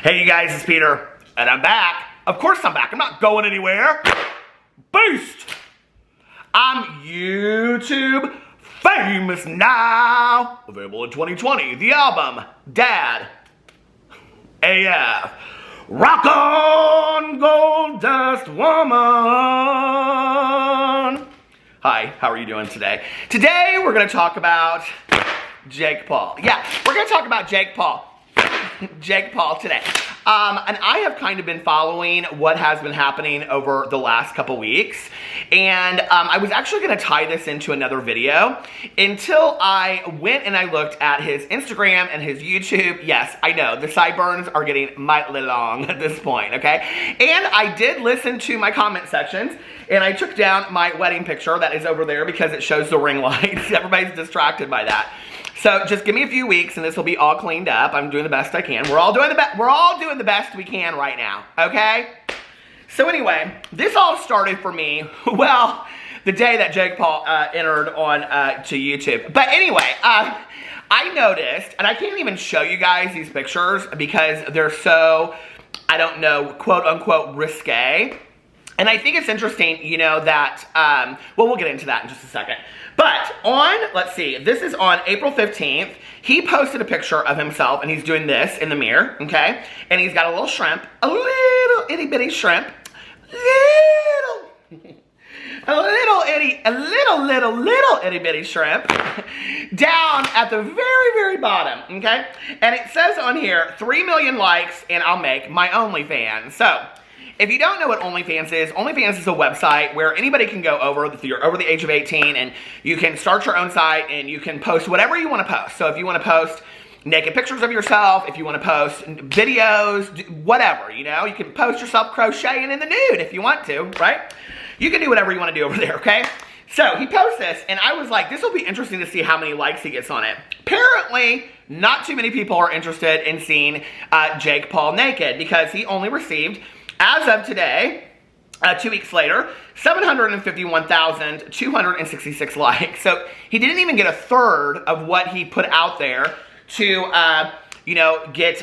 Hey you guys, it's Peter, and I'm back. Of course I'm back. I'm not going anywhere. Boost! I'm YouTube famous now. Available in 2020. The album, Dad. AF. Rock on, gold dust woman. Hi, how are you doing today? Today we're going to talk about Jake Paul. Yeah, we're going to talk about Jake Paul. Jake Paul today. And I have kind of been following what has been happening over the last couple weeks. And I was actually going to tie this into another video until I went and I looked at his Instagram and his YouTube. Yes, I know, the sideburns are getting mightily long at this point, okay? And I did listen to my comment sections, and I took down my wedding picture that is over there because it shows the ring lights. Everybody's distracted by that. So just give me a few weeks and this will be all cleaned up. I'm doing the best I can. We're all doing the best we can right now, okay? So anyway, this all started for me, well, the day that Jake Paul entered on to YouTube. But anyway, I noticed, and I can't even show you guys these pictures because they're so, I don't know, quote unquote risque. And I think it's interesting, you know, that, well, we'll get into that in just a second. But on, let's see, this is on April 15th, he posted a picture of himself, and he's doing this in the mirror, okay? And he's got a little shrimp, a little itty bitty shrimp, little itty bitty shrimp down at the very, very bottom, okay? And it says on here, 3 million likes, and I'll make my OnlyFans. So, if you don't know what OnlyFans is a website where anybody can go over if you're over the age of 18 and you can start your own site and you can post whatever you want to post. So if you want to post naked pictures of yourself, if you want to post videos, whatever, you know, you can post yourself crocheting in the nude if you want to, right? You can do whatever you want to do over there, okay? So he posts this and I was like, this will be interesting to see how many likes he gets on it. Apparently, not too many people are interested in seeing Jake Paul naked because he only received, as of today, 2 weeks later, 751,266 likes. So he didn't even get a third of what he put out there to, you know, get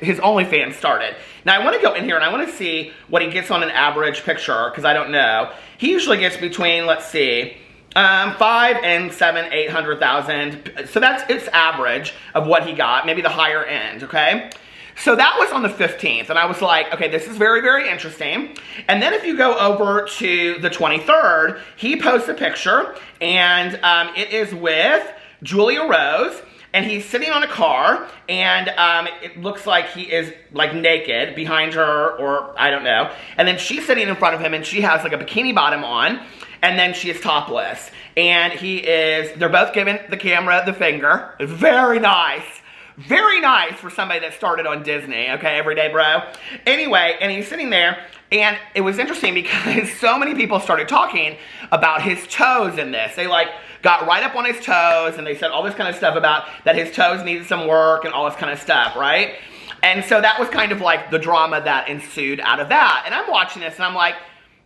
his OnlyFans started. Now, I want to go in here and I want to see what he gets on an average picture, because I don't know. He usually gets between, let's see, 5 and 800,000. So it's average of what he got, maybe the higher end, okay? So that was on the 15th, and I was like, okay, this is very, very interesting. And then if you go over to the 23rd, he posts a picture, and it is with Julia Rose, and he's sitting on a car, and it looks like he is, like, naked behind her, or I don't know. And then she's sitting in front of him, and she has, like, a bikini bottom on, and then she is topless. And they're both giving the camera the finger. It's very nice. Very nice for somebody that started on Disney, okay, everyday bro. Anyway, and he's sitting there, and it was interesting because so many people started talking about his toes in this. They, like, got right up on his toes, and they said all this kind of stuff about that his toes needed some work and all this kind of stuff, right? And so that was kind of like the drama that ensued out of that. And I'm watching this, and I'm like,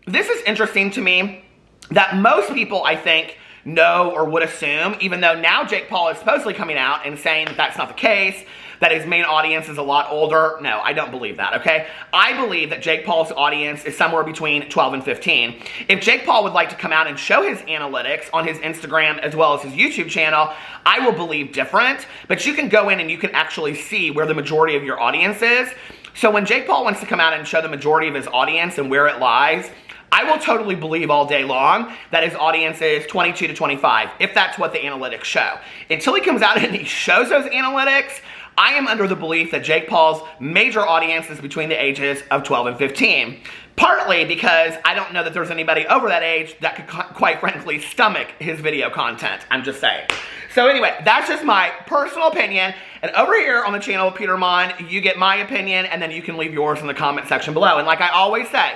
this is interesting to me that most people, I think, know or would assume, even though now Jake Paul is supposedly coming out and saying that that's not the case, that his main audience is a lot older. No, I don't believe that, okay? I believe that Jake Paul's audience is somewhere between 12 and 15. If Jake Paul would like to come out and show his analytics on his Instagram as well as his YouTube channel, I will believe different, but you can go in and you can actually see where the majority of your audience is. So when Jake Paul wants to come out and show the majority of his audience and where it lies, I will totally believe all day long that his audience is 22 to 25, if that's what the analytics show. Until he comes out and he shows those analytics, I am under the belief that Jake Paul's major audience is between the ages of 12 and 15. Partly because I don't know that there's anybody over that age that could quite frankly stomach his video content. I'm just saying. So anyway, that's just my personal opinion. And over here on the channel of Peter Monn, you get my opinion and then you can leave yours in the comment section below. And like I always say,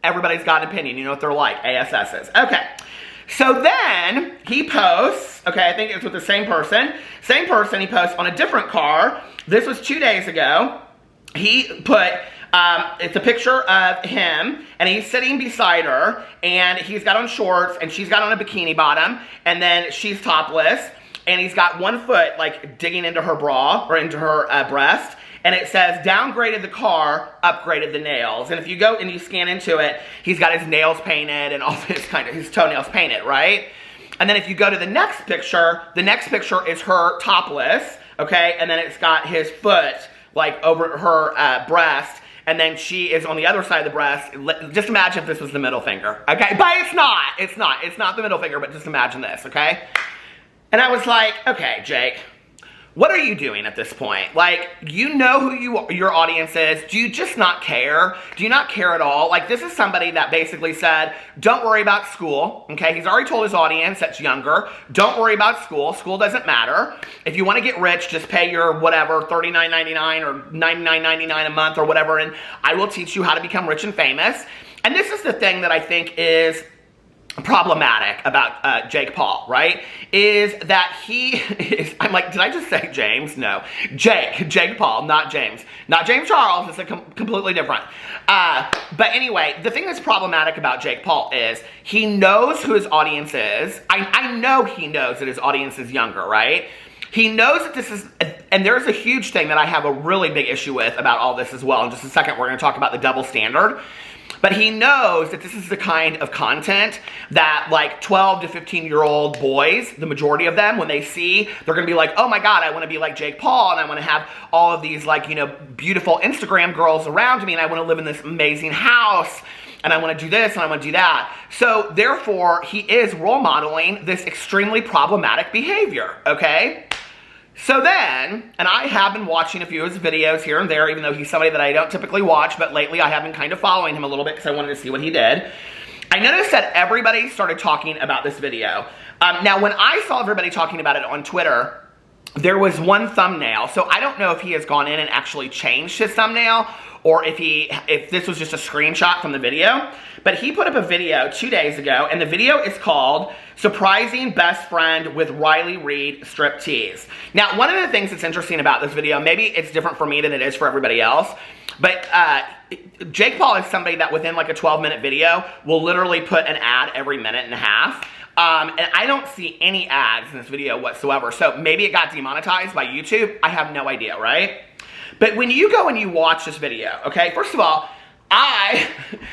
everybody's got an opinion. You know what they're like, ASSs. Okay, so then he posts, okay, I think it's with the same person. Same person, he posts on a different car. This was 2 days ago. He put, it's a picture of him, and he's sitting beside her, and he's got on shorts, and she's got on a bikini bottom, and then she's topless, and he's got one foot, like, digging into her bra, or into her breast, and it says downgraded the car, upgraded the nails. And if you go and you scan into it, he's got his nails painted and all his his toenails painted, right? And then if you go to the next picture is her topless, okay? And then it's got his foot like over her breast, and then she is on the other side of the breast. Just imagine if this was the middle finger, okay? But it's not the middle finger, but just imagine this, okay? And I was like, okay, Jake, what are you doing at this point? Like, you know who your audience is. Do you just not care? Do you not care at all? Like, this is somebody that basically said, don't worry about school, okay? He's already told his audience that's younger, don't worry about school. School doesn't matter. If you want to get rich, just pay your whatever, $39.99 or $99.99 a month or whatever, and I will teach you how to become rich and famous. And this is the thing that I think is problematic about Jake Paul, right? Is that he is, I'm like, did I just say James? No. Jake Paul, not James. Not James Charles, it's completely different. But anyway, the thing that's problematic about Jake Paul is he knows who his audience is. I know he knows that his audience is younger, right? He knows that this is, and there's a huge thing that I have a really big issue with about all this as well. In just a second, we're going to talk about the double standard. But he knows that this is the kind of content that like 12 to 15-year-old boys, the majority of them, when they see, they're going to be like, oh my God, I want to be like Jake Paul, and I want to have all of these like, you know, beautiful Instagram girls around me, and I want to live in this amazing house, and I want to do this, and I want to do that. So therefore, he is role modeling this extremely problematic behavior, okay? So then, and I have been watching a few of his videos here and there, even though he's somebody that I don't typically watch, but lately I have been kind of following him a little bit because I wanted to see what he did. I noticed that everybody started talking about this video. Now, when I saw everybody talking about it on Twitter, there was one thumbnail. So I don't know if he has gone in and actually changed his thumbnail, or if this was just a screenshot from the video. But he put up a video 2 days ago, and the video is called Surprising Best Friend with Riley Reid Striptease. Now, one of the things that's interesting about this video, maybe it's different for me than it is for everybody else, but Jake Paul is somebody that within like a 12-minute video will literally put an ad every minute and a half. And I don't see any ads in this video whatsoever. So maybe it got demonetized by YouTube. I have no idea, right? But when you go and you watch this video, okay, first of all, I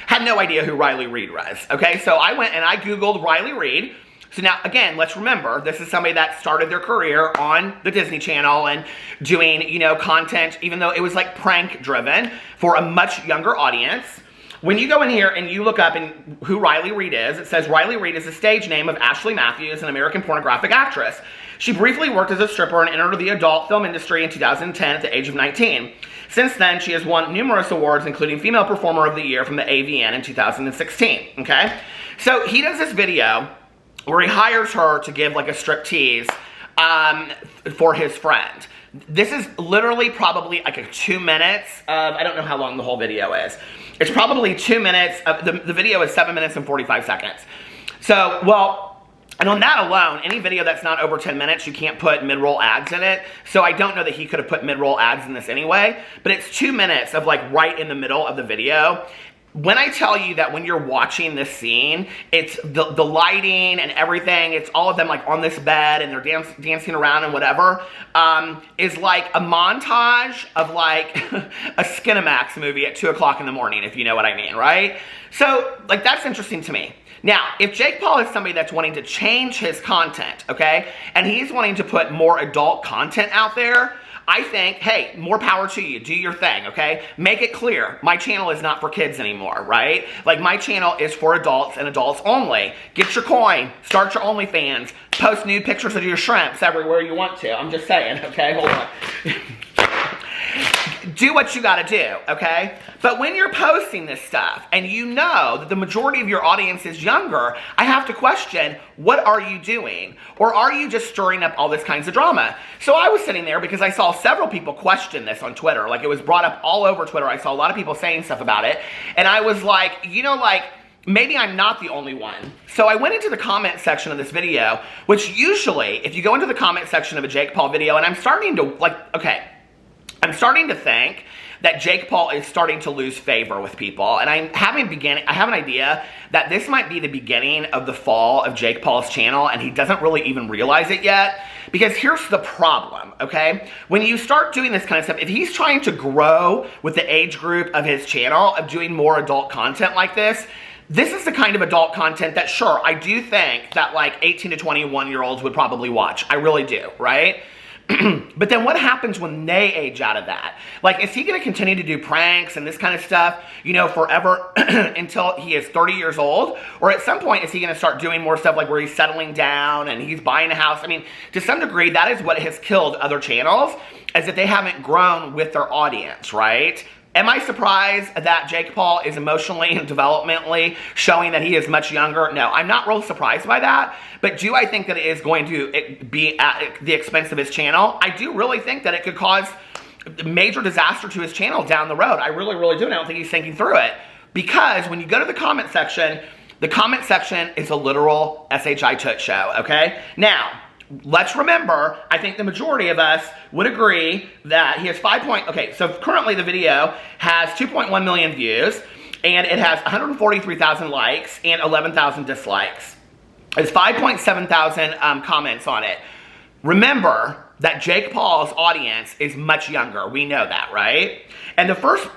had no idea who Riley Reid was, okay? So I went and I Googled Riley Reid. So now, again, let's remember, this is somebody that started their career on the Disney Channel and doing, you know, content, even though it was like prank-driven for a much younger audience. When you go in here and you look up who Riley Reid is, it says Riley Reid is the stage name of Ashley Matthews, an American pornographic actress. She briefly worked as a stripper and entered the adult film industry in 2010 at the age of 19. Since then, she has won numerous awards, including Female Performer of the Year from the AVN in 2016, okay? So he does this video where he hires her to give like a striptease for his friend. This is literally probably like a 2 minutes of, I don't know how long the whole video is. It's probably 2 minutes, the video is 7 minutes and 45 seconds. So, well, and on that alone, any video that's not over 10 minutes, you can't put mid-roll ads in it. So I don't know that he could have put mid-roll ads in this anyway, but it's 2 minutes of like right in the middle of the video. When I tell you that when you're watching this scene, it's the lighting and everything, it's all of them like on this bed and they're dancing around and whatever, is like a montage of like a Skinamax movie at 2 o'clock in the morning, if you know what I mean, right? So like that's interesting to me. Now, if Jake Paul is somebody that's wanting to change his content, okay, and he's wanting to put more adult content out there, I think, hey, more power to you. Do your thing, okay? Make it clear. My channel is not for kids anymore, right? Like, my channel is for adults and adults only. Get your coin. Start your OnlyFans. Post nude pictures of your shrimps everywhere you want to. I'm just saying, okay? Hold on. Do what you gotta do, okay? But when you're posting this stuff and you know that the majority of your audience is younger, I have to question, what are you doing? Or are you just stirring up all this kinds of drama? So I was sitting there because I saw several people question this on Twitter. Like, it was brought up all over Twitter. I saw a lot of people saying stuff about it. And I was like, you know, like, maybe I'm not the only one. So I went into the comment section of this video, which usually, if you go into the comment section of a Jake Paul video, and I'm starting to, like, okay, I'm starting to think that Jake Paul is starting to lose favor with people. And I have an idea that this might be the beginning of the fall of Jake Paul's channel, and he doesn't really even realize it yet. Because here's the problem, okay? When you start doing this kind of stuff, if he's trying to grow with the age group of his channel, of doing more adult content like this is the kind of adult content that, sure, I do think that like 18 to 21-year-olds would probably watch. I really do, right? But then what happens when they age out of that? Like, is he going to continue to do pranks and this kind of stuff, you know, forever until he is 30 years old? Or at some point, is he going to start doing more stuff like where he's settling down and he's buying a house? I mean, to some degree, that is what has killed other channels, is that they haven't grown with their audience, right? Am I surprised that Jake Paul is emotionally and developmentally showing that he is much younger? No, I'm not real surprised by that. But do I think that it is going to be at the expense of his channel? I do really think that it could cause major disaster to his channel down the road. I really, really do. And I don't think he's thinking through it. Because when you go to the comment section is a literal SHI Toot show, okay? Now, let's remember, I think the majority of us would agree that he has so currently the video has 2.1 million views, and it has 143,000 likes and 11,000 dislikes. There's 5.7 thousand comments on it. Remember that Jake Paul's audience is much younger. We know that, right? And the first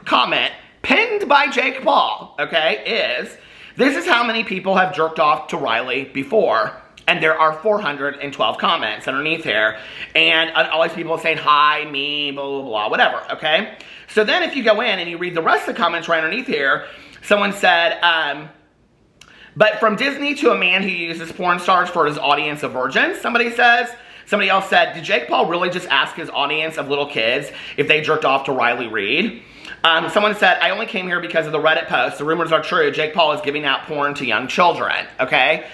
comment pinned by Jake Paul, okay, is, this is how many people have jerked off to Riley before. And there are 412 comments underneath here. And all these people saying, hi, me, blah, blah, blah, whatever, okay? So then if you go in and you read the rest of the comments right underneath here, someone said, but from Disney to a man who uses porn stars for his audience of virgins, somebody else said, did Jake Paul really just ask his audience of little kids if they jerked off to Riley Reid? Someone said, I only came here because of the Reddit post. The rumors are true. Jake Paul is giving out porn to young children, okay?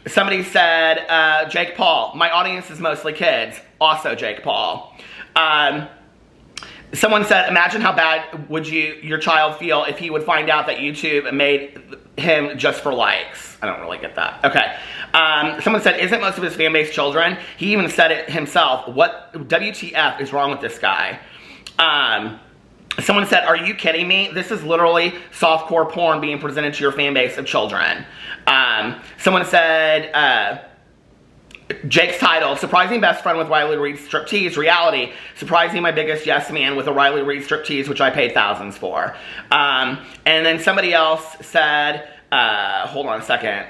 Somebody said, Jake Paul, my audience is mostly kids. Also Jake Paul. Someone said, imagine how bad would your child feel if he would find out that YouTube made him just for likes. I don't really get that. Okay. Someone said, isn't most of his fan base children? He even said it himself. What WTF is wrong with this guy? Someone said, are you kidding me? This is literally softcore porn being presented to your fan base of children. Someone said, Jake's title, surprising best friend with Riley Reid's striptease, reality, surprising my biggest yes man with a Riley Reid striptease, which I paid thousands for. And then somebody else said, hold on a second.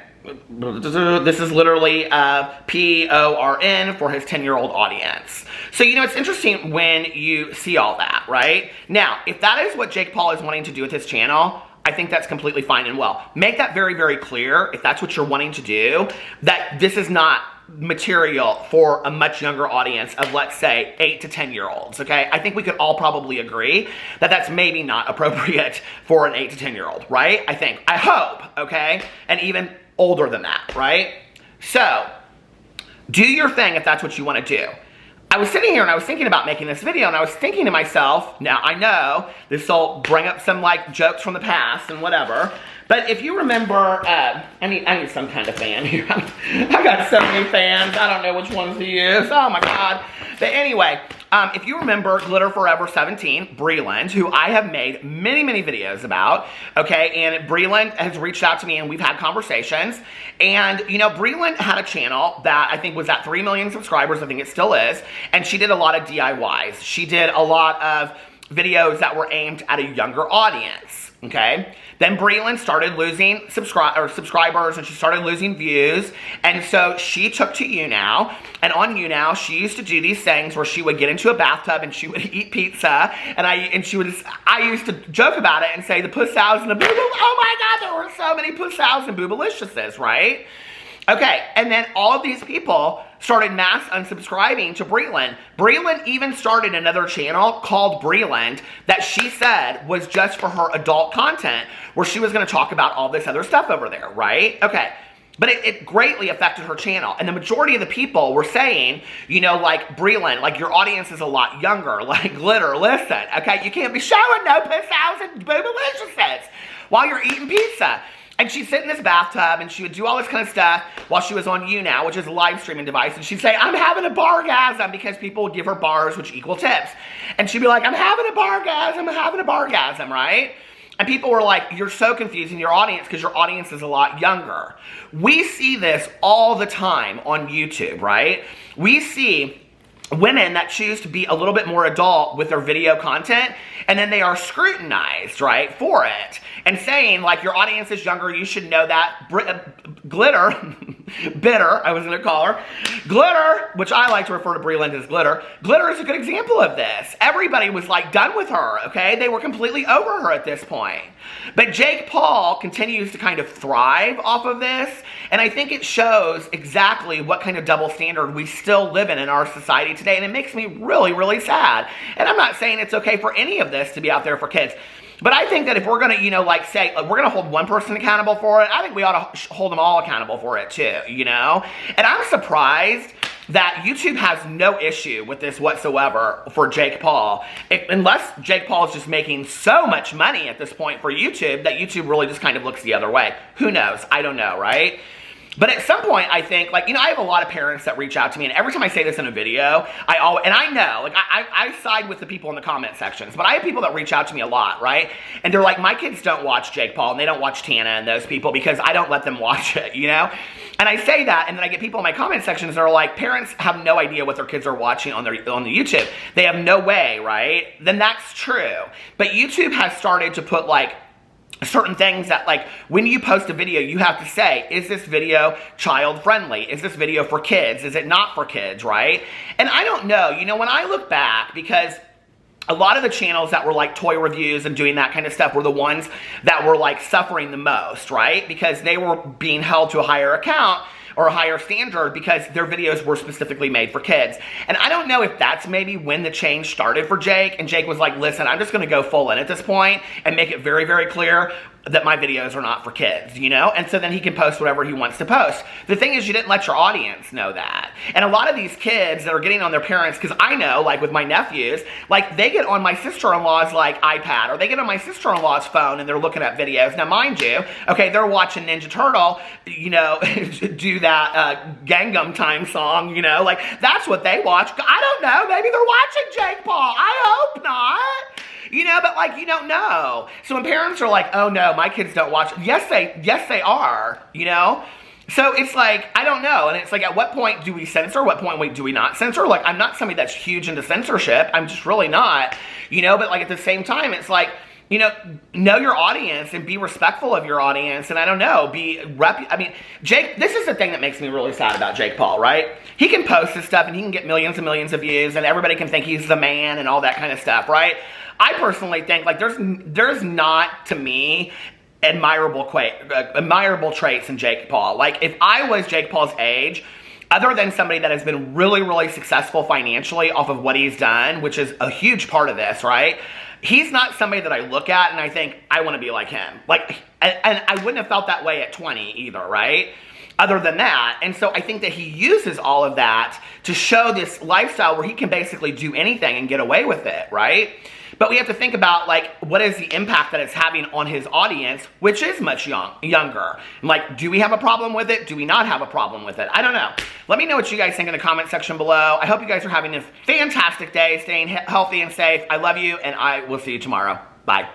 This is literally PORN for his 10-year-old audience. So, you know, it's interesting when you see all that, right? Now, if that is what Jake Paul is wanting to do with his channel, I think that's completely fine and well. Make that very, very clear, if that's what you're wanting to do, that this is not material for a much younger audience of, let's say, 8 to 10-year-olds, okay? I think we could all probably agree that that's maybe not appropriate for an 8 to 10-year-old, right? I hope, okay? And even older than that, right? So, do your thing if that's what you want to do. I was sitting here and I was thinking about making this video and I was thinking to myself, now I know this will bring up some like jokes from the past and whatever, but if you remember, I need some kind of fan here. I got so many fans, I don't know which ones to use, oh my god. But anyway, if you remember Glitter Forever 17, Breland, who I have made many, many videos about, okay, and Breland has reached out to me and we've had conversations, and, you know, Breland had a channel that I think was at 3 million subscribers, I think it still is, and she did a lot of DIYs. She did a lot of videos that were aimed at a younger audience, okay? Then Breland started losing subscribers and she started losing views. And so she took to YouNow. And on YouNow, she used to do these things where she would get into a bathtub and she would eat pizza. And I used to joke about it and say the puss-ows and the boo-boo. Oh my God, there were so many puss-ows and boobaliciouses, right? Okay, and then all of these people started mass unsubscribing to Breland. Breland even started another channel called Breland that she said was just for her adult content, where she was going to talk about all this other stuff over there, right? Okay, but it greatly affected her channel. And the majority of the people were saying, you know, like, Breland, like, your audience is a lot younger. Like, Glitter, listen, okay? You can't be showing no puss-ows and boobaliciouses while you're eating pizza. And she'd sit in this bathtub and she would do all this kind of stuff while she was on YouNow, which is a live streaming device. And she'd say, I'm having a bargasm, because people would give her bars, which equal tips. And she'd be like, I'm having a bargasm, right? And people were like, you're so confusing your audience because your audience is a lot younger. We see this all the time on YouTube, right? We see women that choose to be a little bit more adult with their video content, and then they are scrutinized, right, for it. And saying, like, your audience is younger, you should know that. Glitter, Bitter, I was going to call her. Glitter, which I like to refer to Brie Linda as Glitter. Glitter is a good example of this. Everybody was, like, done with her, okay? They were completely over her at this point. But Jake Paul continues to kind of thrive off of this, and I think it shows exactly what kind of double standard we still live in our society today, and it makes me really, really sad. And I'm not saying it's okay for any of this to be out there for kids, but I think that if we're going to, you know, like say, like, we're going to hold one person accountable for it, I think we ought to hold them all accountable for it too, you know? And I'm surprised that YouTube has no issue with this whatsoever for Jake Paul, unless Jake Paul is just making so much money at this point for YouTube that YouTube really just kind of looks the other way. Who knows? I don't know, right? But at some point, I think, like, you know, I have a lot of parents that reach out to me, and every time I say this in a video, I know, like, I side with the people in the comment sections, but I have people that reach out to me a lot, right? And they're like, my kids don't watch Jake Paul, and they don't watch Tana and those people because I don't let them watch it, you know? And I say that, and then I get people in my comment sections that are like, parents have no idea what their kids are watching on the YouTube. They have no way, right? Then that's true. But YouTube has started to put, like, certain things that, like, when you post a video, you have to say, is this video child friendly? Is this video for kids? Is it not for kids, right? And I don't know, you know, when I look back, because a lot of the channels that were like toy reviews and doing that kind of stuff were the ones that were like suffering the most, right? Because they were being held to a higher account or a higher standard because their videos were specifically made for kids. And I don't know if that's maybe when the change started for Jake, and Jake was like, listen, I'm just gonna go full in at this point and make it very, very clear that my videos are not for kids, you know? And so then he can post whatever he wants to post. The thing is, you didn't let your audience know that. And a lot of these kids that are getting on their parents, because I know, like with my nephews, like they get on my sister-in-law's like iPad, or they get on my sister-in-law's phone and they're looking at videos. Now mind you, okay, they're watching Ninja Turtle, you know, do that Gangnam Time song, you know, like that's what they watch. I don't know, maybe they're watching Jake Paul. I hope not. You know, but like, you don't know. So when parents are like, oh no, my kids don't watch, yes they are, you know? So it's like, I don't know. And it's like, at what point do we censor? What point do we not censor? Like, I'm not somebody that's huge into censorship. I'm just really not, you know? But like at the same time, it's like, you know your audience and be respectful of your audience. And I don't know, I mean, Jake, this is the thing that makes me really sad about Jake Paul, right? He can post this stuff and he can get millions and millions of views and everybody can think he's the man and all that kind of stuff, right? I personally think, like, there's not, to me, admirable traits in Jake Paul. Like, if I was Jake Paul's age, other than somebody that has been really, really successful financially off of what he's done, which is a huge part of this, right? He's not somebody that I look at and I think, I want to be like him. Like, and I wouldn't have felt that way at 20 either, right? Other than that. And so I think that he uses all of that to show this lifestyle where he can basically do anything and get away with it, right? But we have to think about, like, what is the impact that it's having on his audience, which is much younger. Like, do we have a problem with it? Do we not have a problem with it? I don't know. Let me know what you guys think in the comment section below. I hope you guys are having a fantastic day, staying healthy and safe. I love you, and I will see you tomorrow. Bye.